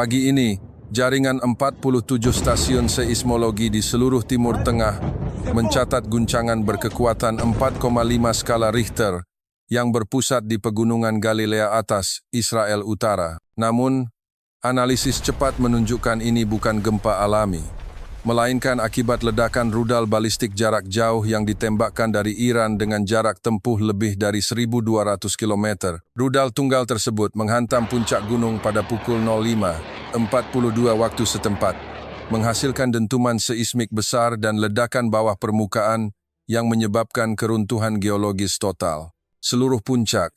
Pagi ini, jaringan 47 stasiun seismologi di seluruh Timur Tengah mencatat guncangan berkekuatan 4,5 skala Richter yang berpusat di Pegunungan Galilea Atas, Israel Utara. Namun, analisis cepat menunjukkan ini bukan gempa alami, melainkan akibat ledakan rudal balistik jarak jauh yang ditembakkan dari Iran dengan jarak tempuh lebih dari 1.200 km. Rudal tunggal tersebut menghantam puncak gunung pada pukul 05.42 waktu setempat, menghasilkan dentuman seismik besar dan ledakan bawah permukaan yang menyebabkan keruntuhan geologis total. Seluruh puncak,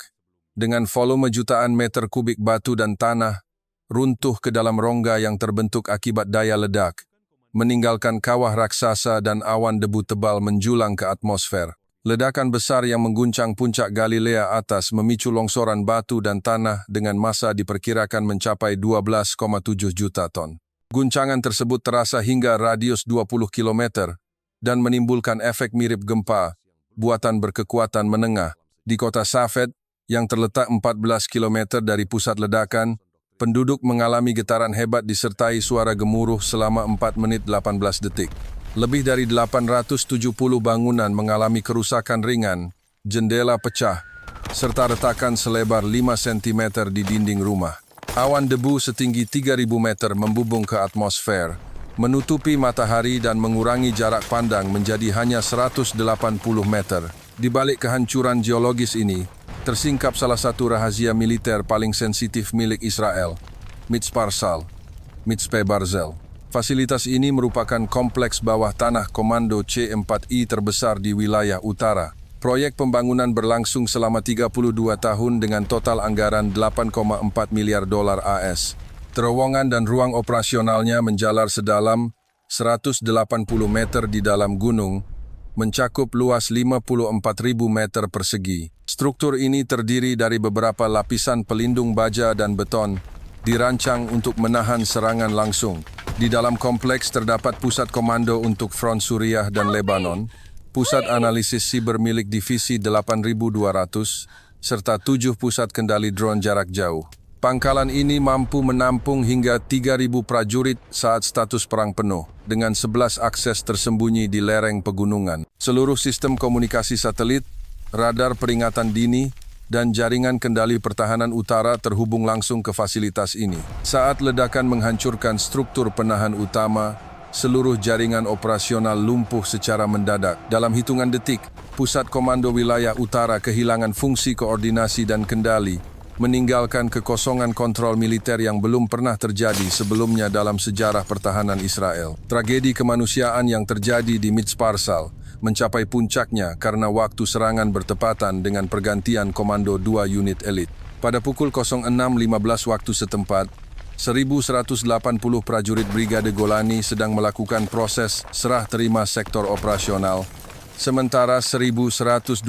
dengan volume jutaan meter kubik batu dan tanah, runtuh ke dalam rongga yang terbentuk akibat daya ledak, meninggalkan kawah raksasa dan awan debu tebal menjulang ke atmosfer. Ledakan besar yang mengguncang puncak Galilea Atas memicu longsoran batu dan tanah dengan massa diperkirakan mencapai 12,7 juta ton. Guncangan tersebut terasa hingga radius 20 km dan menimbulkan efek mirip gempa buatan berkekuatan menengah di kota Safed yang terletak 14 km dari pusat ledakan. Penduduk mengalami getaran hebat disertai suara gemuruh selama 4 menit 18 detik. Lebih dari 870 bangunan mengalami kerusakan ringan, jendela pecah, serta retakan selebar 5 cm di dinding rumah. Awan debu setinggi 3.000 meter membubung ke atmosfer, menutupi matahari dan mengurangi jarak pandang menjadi hanya 180 meter. Di balik kehancuran geologis ini, tersingkap salah satu rahasia militer paling sensitif milik Israel, Mitzparsal, Mitzpe Barzel. Fasilitas ini merupakan kompleks bawah tanah Komando C4I terbesar di wilayah utara. Proyek pembangunan berlangsung selama 32 tahun dengan total anggaran 8,4 miliar dolar AS. Terowongan dan ruang operasionalnya menjalar sedalam 180 meter di dalam gunung, mencakup luas 54.000 meter persegi. Struktur ini terdiri dari beberapa lapisan pelindung baja dan beton, dirancang untuk menahan serangan langsung. Di dalam kompleks terdapat pusat komando untuk front Suriah dan Lebanon, pusat analisis siber milik Divisi 8200, serta 7 pusat kendali drone jarak jauh. Pangkalan ini mampu menampung hingga 3.000 prajurit saat status perang penuh, dengan 11 akses tersembunyi di lereng pegunungan. Seluruh sistem komunikasi satelit, radar peringatan dini, dan jaringan kendali pertahanan utara terhubung langsung ke fasilitas ini. Saat ledakan menghancurkan struktur penahan utama, seluruh jaringan operasional lumpuh secara mendadak. Dalam hitungan detik, Pusat Komando Wilayah Utara kehilangan fungsi koordinasi dan kendali, meninggalkan kekosongan kontrol militer yang belum pernah terjadi sebelumnya dalam sejarah pertahanan Israel. Tragedi kemanusiaan yang terjadi di Mitzparsal mencapai puncaknya karena waktu serangan bertepatan dengan pergantian komando 2 unit elit. Pada pukul 06.15 waktu setempat, 1.180 prajurit Brigade Golani sedang melakukan proses serah terima sektor operasional, sementara 1.120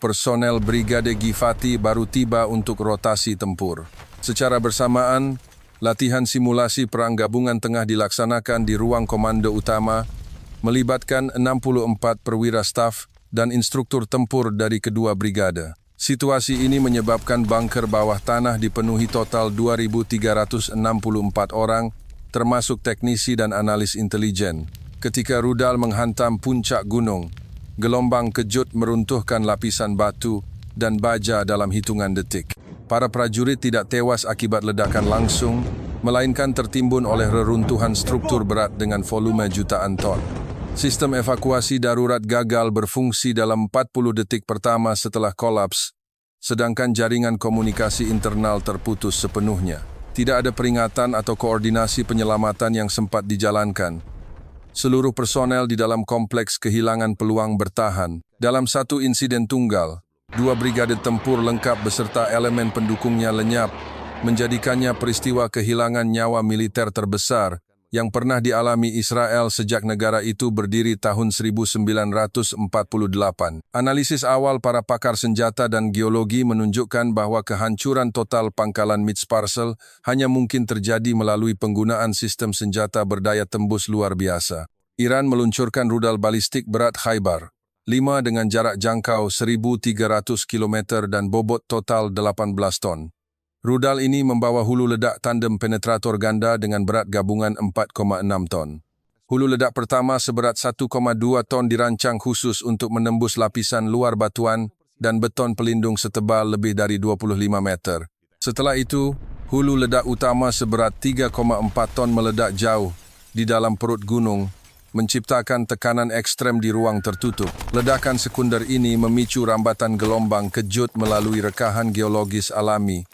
personel Brigade Gifati baru tiba untuk rotasi tempur. Secara bersamaan, latihan simulasi perang gabungan tengah dilaksanakan di ruang komando utama, melibatkan 64 perwira staf dan instruktur tempur dari kedua brigade. Situasi ini menyebabkan bunker bawah tanah dipenuhi total 2.364 orang, termasuk teknisi dan analis intelijen. Ketika rudal menghantam puncak gunung, gelombang kejut meruntuhkan lapisan batu dan baja dalam hitungan detik. Para prajurit tidak tewas akibat ledakan langsung, melainkan tertimbun oleh reruntuhan struktur berat dengan volume jutaan ton. Sistem evakuasi darurat gagal berfungsi dalam 40 detik pertama setelah kolaps, sedangkan jaringan komunikasi internal terputus sepenuhnya. Tidak ada peringatan atau koordinasi penyelamatan yang sempat dijalankan. Seluruh personel di dalam kompleks kehilangan peluang bertahan. Dalam satu insiden tunggal, 2 brigade tempur lengkap beserta elemen pendukungnya lenyap, menjadikannya peristiwa kehilangan nyawa militer terbesar yang pernah dialami Israel sejak negara itu berdiri tahun 1948. Analisis awal para pakar senjata dan geologi menunjukkan bahwa kehancuran total pangkalan Mitzparsal hanya mungkin terjadi melalui penggunaan sistem senjata berdaya tembus luar biasa. Iran meluncurkan rudal balistik berat Khaybar 5 dengan jarak jangkau 1.300 km dan bobot total 18 ton. Rudal ini membawa hulu ledak tandem penetrator ganda dengan berat gabungan 4,6 ton. Hulu ledak pertama seberat 1,2 ton dirancang khusus untuk menembus lapisan luar batuan dan beton pelindung setebal lebih dari 25 meter. Setelah itu, hulu ledak utama seberat 3,4 ton meledak jauh di dalam perut gunung, menciptakan tekanan ekstrem di ruang tertutup. Ledakan sekunder ini memicu rambatan gelombang kejut melalui rekahan geologis alami,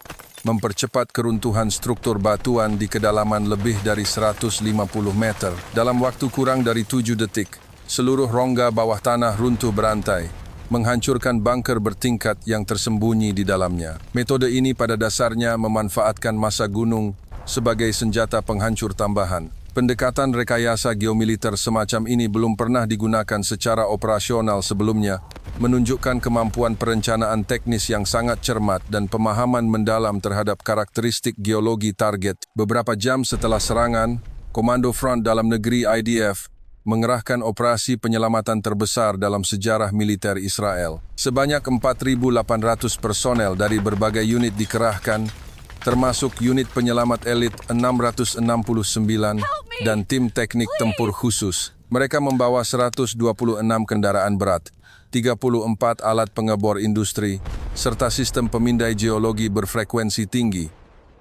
mempercepat keruntuhan struktur batuan di kedalaman lebih dari 150 meter. Dalam waktu kurang dari 7 detik, seluruh rongga bawah tanah runtuh berantai, menghancurkan bunker bertingkat yang tersembunyi di dalamnya. Metode ini pada dasarnya memanfaatkan massa gunung sebagai senjata penghancur tambahan. Pendekatan rekayasa geomiliter semacam ini belum pernah digunakan secara operasional sebelumnya, menunjukkan kemampuan perencanaan teknis yang sangat cermat dan pemahaman mendalam terhadap karakteristik geologi target. Beberapa jam setelah serangan, Komando Front Dalam Negeri IDF mengerahkan operasi penyelamatan terbesar dalam sejarah militer Israel. Sebanyak 4.800 personel dari berbagai unit dikerahkan, termasuk unit penyelamat elit 669 dan tim teknik tempur khusus. Mereka membawa 126 kendaraan berat, 34 alat pengebor industri, serta sistem pemindai geologi berfrekuensi tinggi.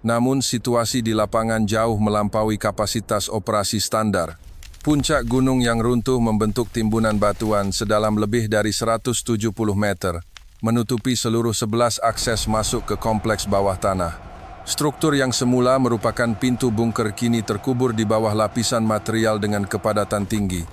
Namun situasi di lapangan jauh melampaui kapasitas operasi standar. Puncak gunung yang runtuh membentuk timbunan batuan sedalam lebih dari 170 meter, menutupi seluruh 11 akses masuk ke kompleks bawah tanah. Struktur yang semula merupakan pintu bunker kini terkubur di bawah lapisan material dengan kepadatan tinggi,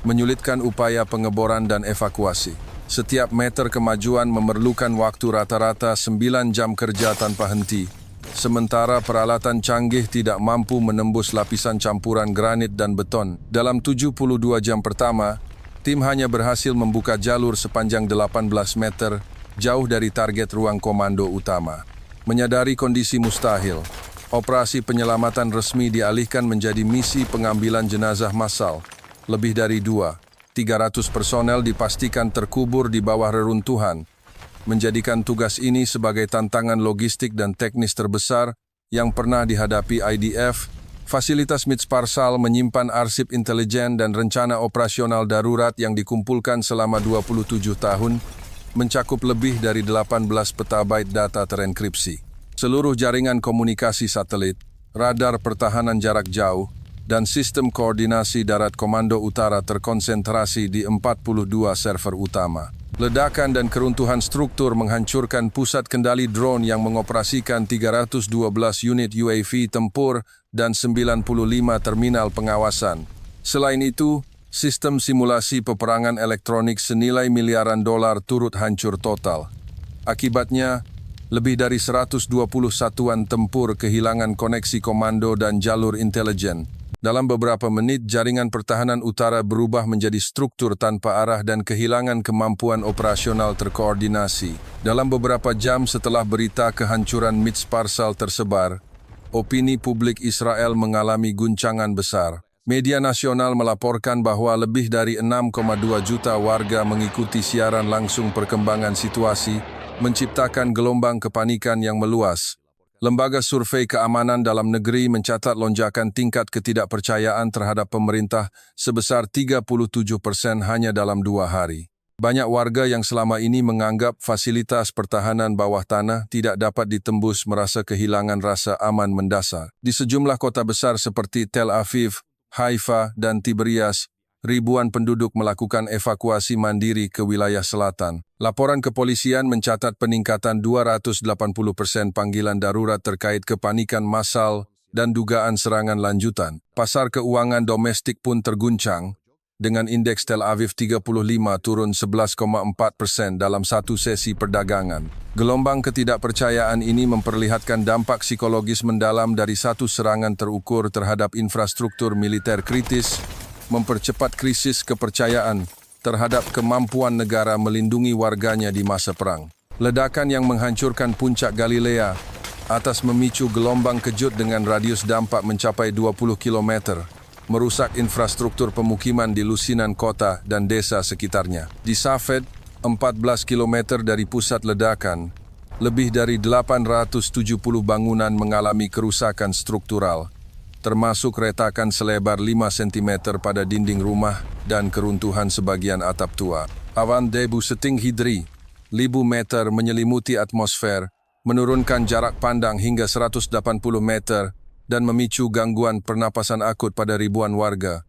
menyulitkan upaya pengeboran dan evakuasi. Setiap meter kemajuan memerlukan waktu rata-rata 9 jam kerja tanpa henti, sementara peralatan canggih tidak mampu menembus lapisan campuran granit dan beton. Dalam 72 jam pertama, tim hanya berhasil membuka jalur sepanjang 18 meter jauh dari target ruang komando utama. Menyadari kondisi mustahil, operasi penyelamatan resmi dialihkan menjadi misi pengambilan jenazah massal. Lebih dari 300 personel dipastikan terkubur di bawah reruntuhan, menjadikan tugas ini sebagai tantangan logistik dan teknis terbesar yang pernah dihadapi IDF. Fasilitas Mitzparsal menyimpan arsip intelijen dan rencana operasional darurat yang dikumpulkan selama 27 tahun, mencakup lebih dari 18 petabyte data terenkripsi. Seluruh jaringan komunikasi satelit, radar pertahanan jarak jauh, dan sistem koordinasi darat Komando Utara terkonsentrasi di 42 server utama. Ledakan dan keruntuhan struktur menghancurkan pusat kendali drone yang mengoperasikan 312 unit UAV tempur dan 95 terminal pengawasan. Selain itu, sistem simulasi peperangan elektronik senilai miliaran dolar turut hancur total. Akibatnya, lebih dari 120 satuan tempur kehilangan koneksi komando dan jalur intelijen. Dalam beberapa menit, jaringan pertahanan utara berubah menjadi struktur tanpa arah dan kehilangan kemampuan operasional terkoordinasi. Dalam beberapa jam setelah berita kehancuran Mitzparsal tersebar, opini publik Israel mengalami guncangan besar. Media nasional melaporkan bahwa lebih dari 6,2 juta warga mengikuti siaran langsung perkembangan situasi, menciptakan gelombang kepanikan yang meluas. Lembaga Survei Keamanan Dalam Negeri mencatat lonjakan tingkat ketidakpercayaan terhadap pemerintah sebesar 37% hanya dalam 2 hari. Banyak warga yang selama ini menganggap fasilitas pertahanan bawah tanah tidak dapat ditembus merasa kehilangan rasa aman mendasar. Di sejumlah kota besar seperti Tel Aviv, Haifa, dan Tiberias, ribuan penduduk melakukan evakuasi mandiri ke wilayah selatan. Laporan kepolisian mencatat peningkatan 280% panggilan darurat terkait kepanikan massal dan dugaan serangan lanjutan. Pasar keuangan domestik pun terguncang, dengan indeks Tel Aviv 35 turun 11,4% dalam satu sesi perdagangan. Gelombang ketidakpercayaan ini memperlihatkan dampak psikologis mendalam dari satu serangan terukur terhadap infrastruktur militer kritis, mempercepat krisis kepercayaan terhadap kemampuan negara melindungi warganya di masa perang. Ledakan yang menghancurkan puncak Galilea atas memicu gelombang kejut dengan radius dampak mencapai 20 km, merusak infrastruktur pemukiman di lusinan kota dan desa sekitarnya. Di Safed, 14 km dari pusat ledakan, lebih dari 870 bangunan mengalami kerusakan struktural, termasuk retakan selebar 5 cm pada dinding rumah dan keruntuhan sebagian atap tua. Awan debu setinggi 1,000 meter menyelimuti atmosfer, menurunkan jarak pandang hingga 180 meter dan memicu gangguan pernapasan akut pada ribuan warga.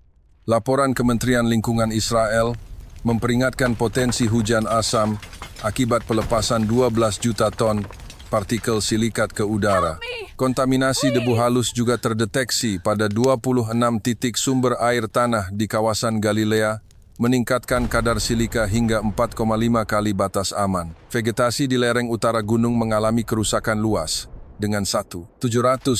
Laporan Kementerian Lingkungan Israel memperingatkan potensi hujan asam akibat pelepasan 12 juta ton partikel silikat ke udara. Kontaminasi debu halus juga terdeteksi pada 26 titik sumber air tanah di kawasan Galilea, meningkatkan kadar silika hingga 4,5 kali batas aman. Vegetasi di lereng utara gunung mengalami kerusakan luas, dengan 700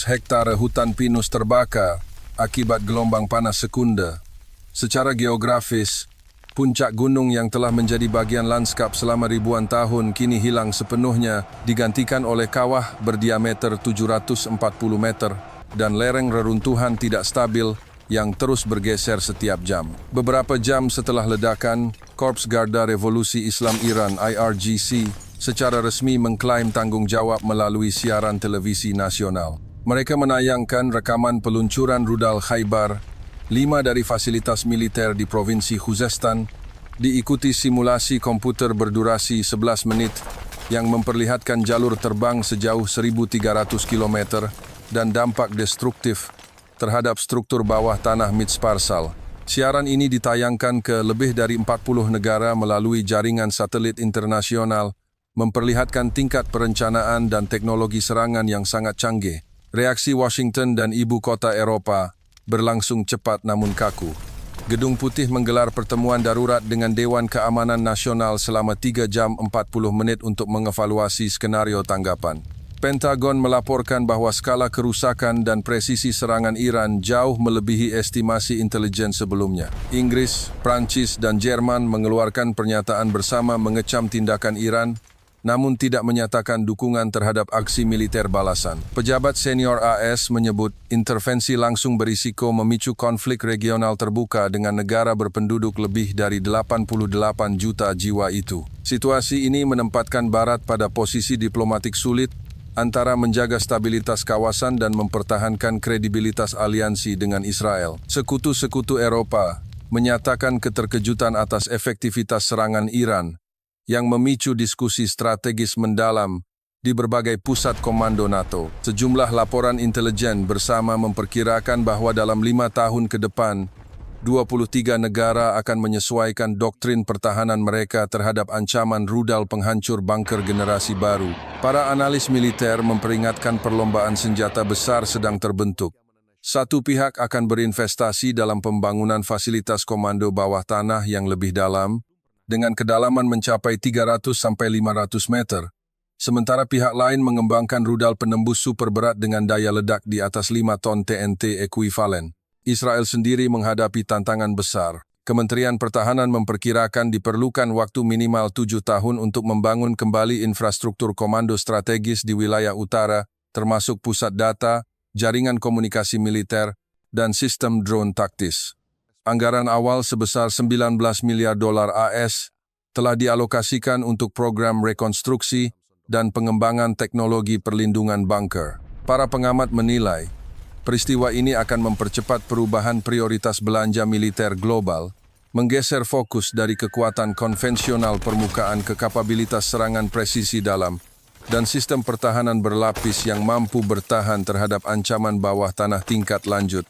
hektare hutan pinus terbakar akibat gelombang panas sekunda. Secara geografis, puncak gunung yang telah menjadi bagian lanskap selama ribuan tahun kini hilang sepenuhnya, digantikan oleh kawah berdiameter 740 meter dan lereng reruntuhan tidak stabil yang terus bergeser setiap jam. Beberapa jam setelah ledakan, Korps Garda Revolusi Islam Iran (IRGC) secara resmi mengklaim tanggung jawab melalui siaran televisi nasional. Mereka menayangkan rekaman peluncuran rudal Khaybar, 5 dari fasilitas militer di Provinsi Khuzestan, diikuti simulasi komputer berdurasi 11 menit yang memperlihatkan jalur terbang sejauh 1.300 km dan dampak destruktif terhadap struktur bawah tanah Mitsparsal. Siaran ini ditayangkan ke lebih dari 40 negara melalui jaringan satelit internasional, memperlihatkan tingkat perencanaan dan teknologi serangan yang sangat canggih. Reaksi Washington dan ibu kota Eropa berlangsung cepat namun kaku. Gedung Putih menggelar pertemuan darurat dengan Dewan Keamanan Nasional selama 3 jam 40 menit untuk mengevaluasi skenario tanggapan. Pentagon melaporkan bahwa skala kerusakan dan presisi serangan Iran jauh melebihi estimasi intelijen sebelumnya. Inggris, Prancis, dan Jerman mengeluarkan pernyataan bersama mengecam tindakan Iran, namun tidak menyatakan dukungan terhadap aksi militer balasan. Pejabat senior AS menyebut intervensi langsung berisiko memicu konflik regional terbuka dengan negara berpenduduk lebih dari 88 juta jiwa itu. Situasi ini menempatkan Barat pada posisi diplomatik sulit antara menjaga stabilitas kawasan dan mempertahankan kredibilitas aliansi dengan Israel. Sekutu-sekutu Eropa menyatakan keterkejutan atas efektivitas serangan Iran yang memicu diskusi strategis mendalam di berbagai pusat komando NATO. Sejumlah laporan intelijen bersama memperkirakan bahwa dalam 5 tahun ke depan, 23 negara akan menyesuaikan doktrin pertahanan mereka terhadap ancaman rudal penghancur bunker generasi baru. Para analis militer memperingatkan perlombaan senjata besar sedang terbentuk. Satu pihak akan berinvestasi dalam pembangunan fasilitas komando bawah tanah yang lebih dalam, dengan kedalaman mencapai 300-500 meter, sementara pihak lain mengembangkan rudal penembus super berat dengan daya ledak di atas 5 ton TNT ekuivalen. Israel sendiri menghadapi tantangan besar. Kementerian Pertahanan memperkirakan diperlukan waktu minimal 7 tahun untuk membangun kembali infrastruktur komando strategis di wilayah utara, termasuk pusat data, jaringan komunikasi militer, dan sistem drone taktis. Anggaran awal sebesar 19 miliar dolar AS telah dialokasikan untuk program rekonstruksi dan pengembangan teknologi perlindungan bunker. Para pengamat menilai, peristiwa ini akan mempercepat perubahan prioritas belanja militer global, menggeser fokus dari kekuatan konvensional permukaan ke kapabilitas serangan presisi dalam, dan sistem pertahanan berlapis yang mampu bertahan terhadap ancaman bawah tanah tingkat lanjut.